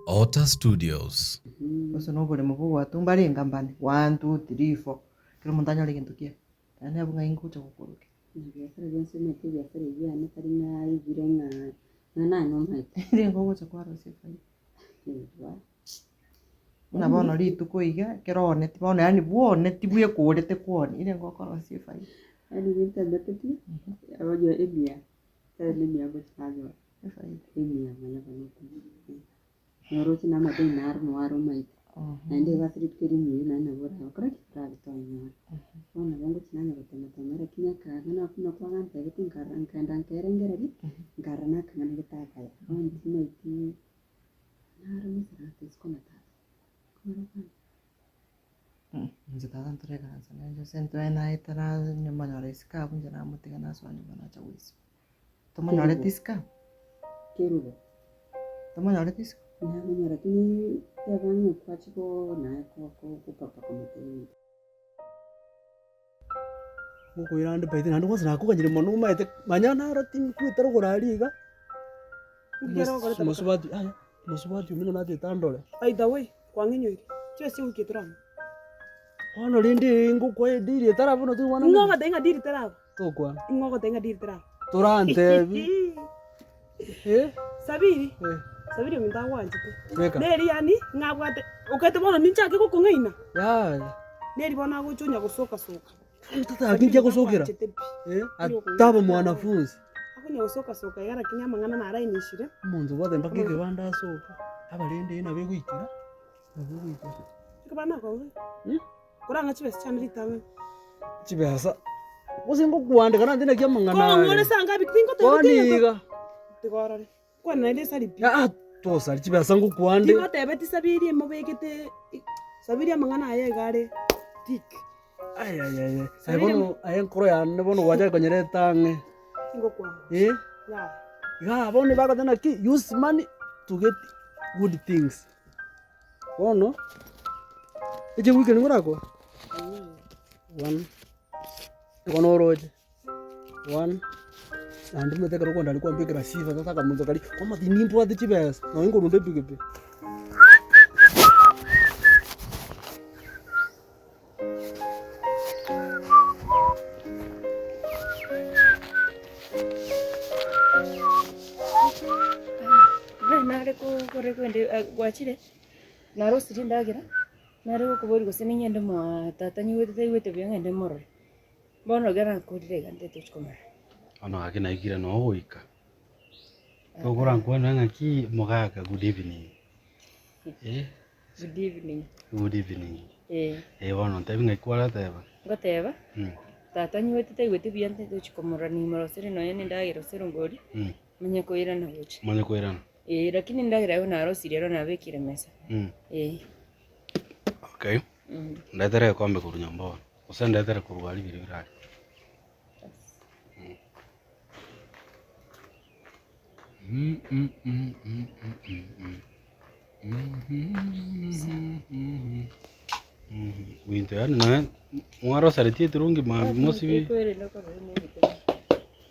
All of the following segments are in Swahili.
Otter Studios. Basi no bole mugo watumbali ngambani 1 2 3 4 kila muntu anyole kintu kia tani abunga inkucha kukuruke biashara byense mete biashara byane kari na igirenga na no mate ile ngogo cha kwaro sifai na bono ritu kuiga kirone ti bono yani buone ti buye kurete kuone ile ngogo kwaro sifai ali bita batati abajo ebia tele mi abo tsago sifai ebia manya bano norochi na mate nar no aro mai ande vasri kiri mi na na bora okra kitara tonya ona bongo tinanya batema tamara kinya kana na kuna kwa nganta bitin karan kandan kerengera di karana kana kitaka ya on tinai naro misra tiskona ta nje tadan ture kana sana nje sento ena itara nyama nyore ska bunje na mutiga na swanya bana cha wisi tomo nyore tiska kerugo tomo nyore tiska na nyore kini ya bangu kwa chiko na ko papa kama teni Muko irande paite nandu kwa sana kukanyire monu maite manyana rati kwitaro kurariga musubati aya musubati mino nati tandole aida we kwanginyo chese ukitramo ono lindi ngukwe diri tarabu no tu wana ngoga tenga diri tarabu to kwa ngoga tenga diri tarabu turante bi sabiri sabiri minta wanje Weka. neri yani ngabwate ukete bono ninchake kukungaina ya neri bona guchunya gusoka soka tata akija kusokera ataba mwanafunzi akunya gusoka soka yara kinyama ngana na rai nishire munzu bade mpaka kibanda soka abalende ina begwikira begwikira kubana ko kuranga chibese cyane ritawe chibesa usingo kuandika nandina kyamangana ko ngone sanga bikingo kwaniga tigorore kwana ile sari ya tosa chibesa ngukuande tingo tebeti sabiri mubekete sabiri amangana aye gare tik ay bono ayen koro ya ne bono waja konyere tange tingo kwa ya bono baka tena ki use money to get good things bono eje weekend ngorako one kono roje one andi mete karo kwanda alikuwa mbikira sifa tata kamunzo kali kama tinimpo ati chibesa no ingo runde pikipi nare ko kore kwende gwachire naro siri ndagira nare ko kubori gose ninyende mwa tata nyiwete byangende moro bono gara kodire gante tuchkomara ono akina ikira no hoika togora nkwana ngaki mogaga good evening good evening bono ntebi ngakwara teba ngoteba tata nyiwete byante tuchkomara ni moro siri no yene ndagira siri ngori manya koira na gochi manya koira lakini ndagira yo naro siri ro nabekire mesa okay ndatere kombe kuru nyombo usendetere kurwali biri birali Winter yani na mwaro sariti turungi mosi bi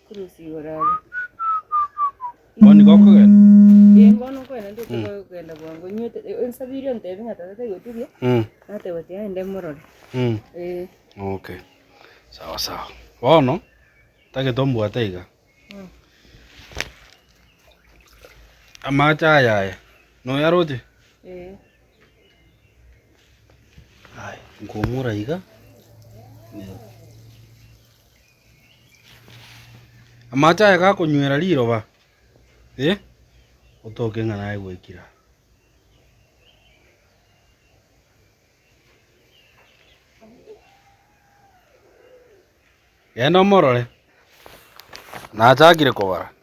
kurusi gorali boni goko gen ngono ko ende ko genda bwango nyote ensabiri onte binga tata yotubye nate watia ende morore okay sawa bono take tombu ataiga amacha yaya no yaroje ai ngomura iga amacha yaka kunywera liro ba utoke ngana gwikira yenda morore na achakire kobara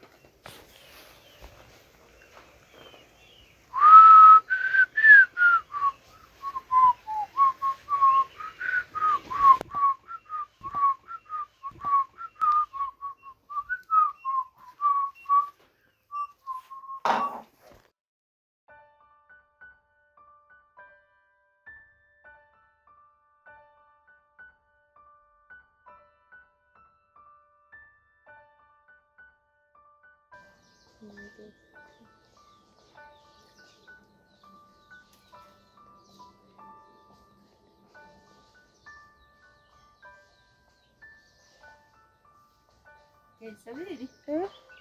Sabiri.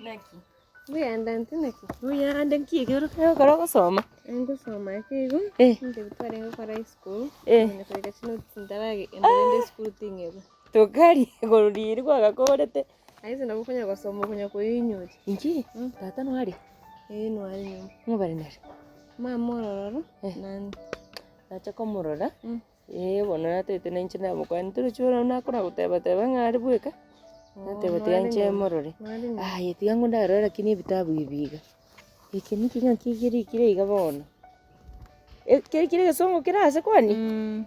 Naki. Buyandan tinaki. Buyandan kigero koro gusoma. Ngusoma kigo. Eh. Ndibutware gukora school. Eh. Nakoreka kino tsindarage endende school tingebo. Tokari goruri gwagakorete. Aizi nabukunya gusoma kunya kuyinyuri. Inki? Tata nwari. Nwari nyuma. Mubari nari. Mororo. Nandi. Acha komurora. Bono natete nenche namukwani turi chura nakora guteba ngari bweka. Nateba tianche morore. Tiga ngo ndarora lakini vitabu ibiga. Iki niki nga kigiri kire iga bono. Kire gasongo kirase kwani?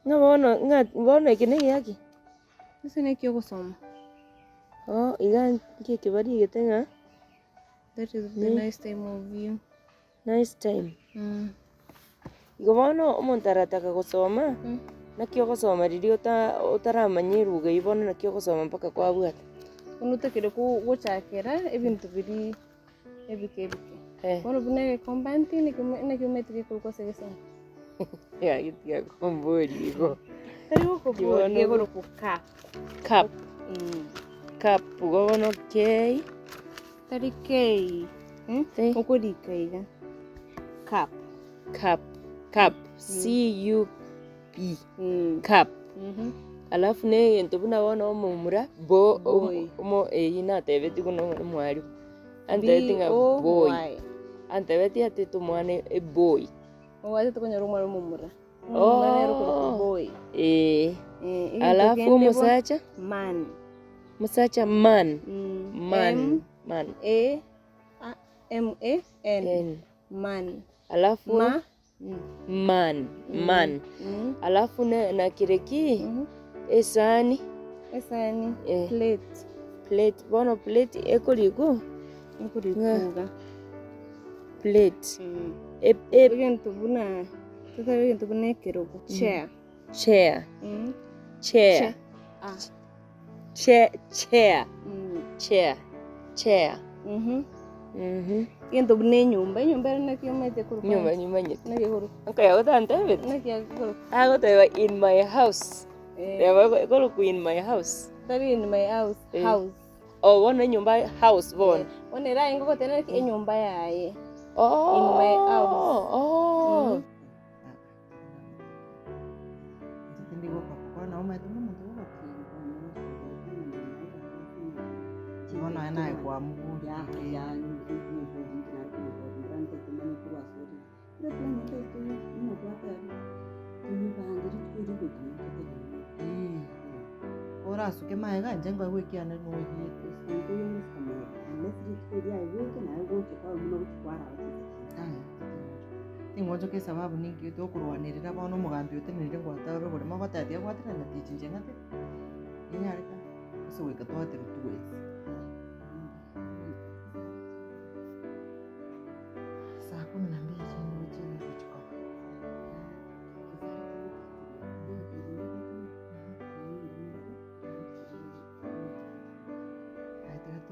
Nga bono iki ni yaki. Ese ni kyo gusoma. Iga kike bari getenga. That is the nice time of you. Nice time. Igo bono omuntu arataka gusoma. Nakio gusoma riri utaramanya ruga ibono nakio gusoma mpaka kwa bwata. Unutekere guchakera ebintu biri ebike. Bono bune kombanti nikyo metike kuko segesana. Ya gitiga kombori igo. Tariho ko bori goro ku cup. Cup gono kei. Tari kei. Uko dikaiga. Cup. C-U-P. Cup. Alafu ne ento buna wana omumura omo ina tebeti kuno mwari. Ante tinga boy. Ante beti ati tumwane boy. Ate tukonya rumwa omumura. Boy. Alafu musacha man. Musacha man. M-A-N. Man. Alafu man. Alafu na kireki esani plate bono plate ekorigo plate egento buna tata egento buna ekerogo chair Gento bune nyumba na kiomete kuru. Nyumba nyete. Na kuru. Anka ya utante bit. Na kia kuru. Ago teba in my house. Teba kuru in my house. Tari in my house. Wana nyumba house bon. Wana ra ingo tena ki nyumba yaye. In my house. Naye kwa mguu ora suke maega njengo wiki ane no Tingojo ke sababu ningi to kurwanirira bono mugambi utenire ngwata ro buri magatathia gwatira na tiji ngate inyarika so wika twatira tuwe saa 12 ndio kuchukua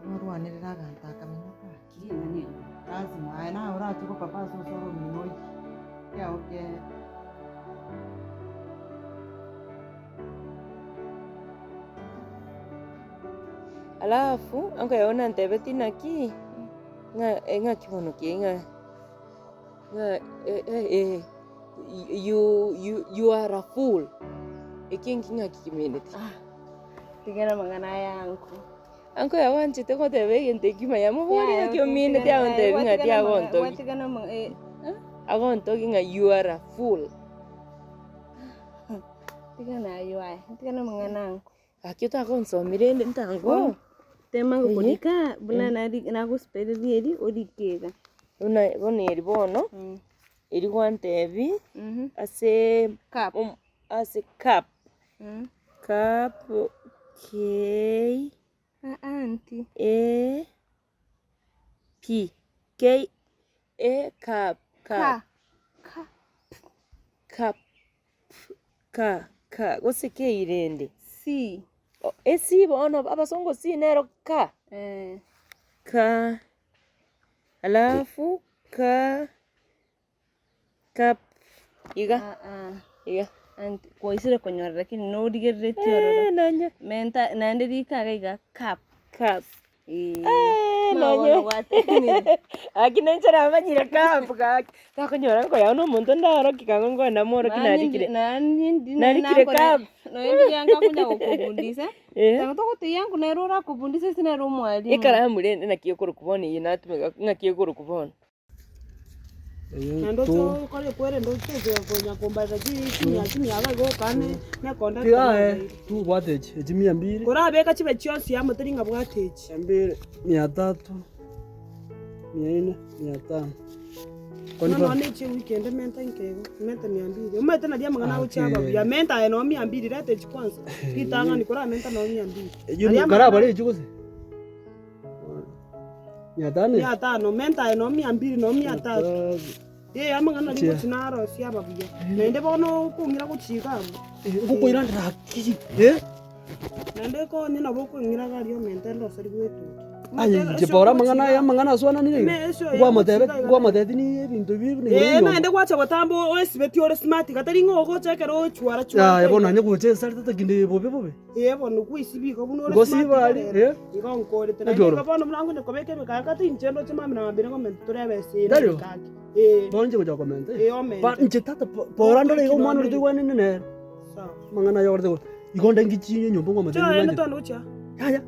tumarwanirira ganta kamenya ka Kieng'ani lazima aina ora tuko papa so soro minoi ya okay Alafu anka yaona ntebeti naki nga kibono kienga you are a fool ikingi nga kimineti tigera mangana yangu anko ya wanchi te kote bege ntekima ya mubori na kyo mine te agonte binga ti agonto agonto kinga you are a fool tigana mangana yangu akyo ta gonso mirende ntango tema kunika buna na kuspede diedi odikega una boneri bono eri wantebi ase cup ase cup K auntie P K A cup gose ke irende C esi bono abasongo si nero ka alafu cup iga anti koisire konyor lakini no digerre tiororo nanya menta nande dikaga iga cup nanya akinenchera manyira kapu kakonyora koya no muntu ndaro kikango na moro kinadikire narikire kapu no indi yanga kuja kukubundisa tango to yangu nerora kubundisa sina rumwali ikaramu le na kiyokoro kuboni yinatume ngakiyokoro kuboni Nando cho kore kwere ndo cho konya kombaza chini abago kane na konda tu bwatechi ejimia 200 kora beka chibe chyosi ya mutringa bwatechi 200 300 400 500 no ne che weekend menta nkego menta 200 umete na dia mangana uchaba ya menta eno 200 rate kwanza kitanga ni kora menta no 200 yuru kara bare chukose 500 menta eno 200 no 300 amangana liko chinaro siaba buya nende bono kungira kuchika kuko irandira kiki nende ko ni nabo kungira gario menta ndo sari wetu je bora mangana swana ni gwa matete ni ebintu bibi ni nende kwacha batambo osibeti ore smart katari ngo chekero chwara ya bona nye kuche sarita kinde bobe bono kuisibi ko buno go sibali ngongore tena ka bono mlango ne kobeke beka tinchendo chema na mabire ngo menture bese kaki bonje kuja comment ba nje tata bora ndo lego mwana uri wani ne mangana yordo igonda ngichinyo nyombo ngo matete cha ene tondo cha ya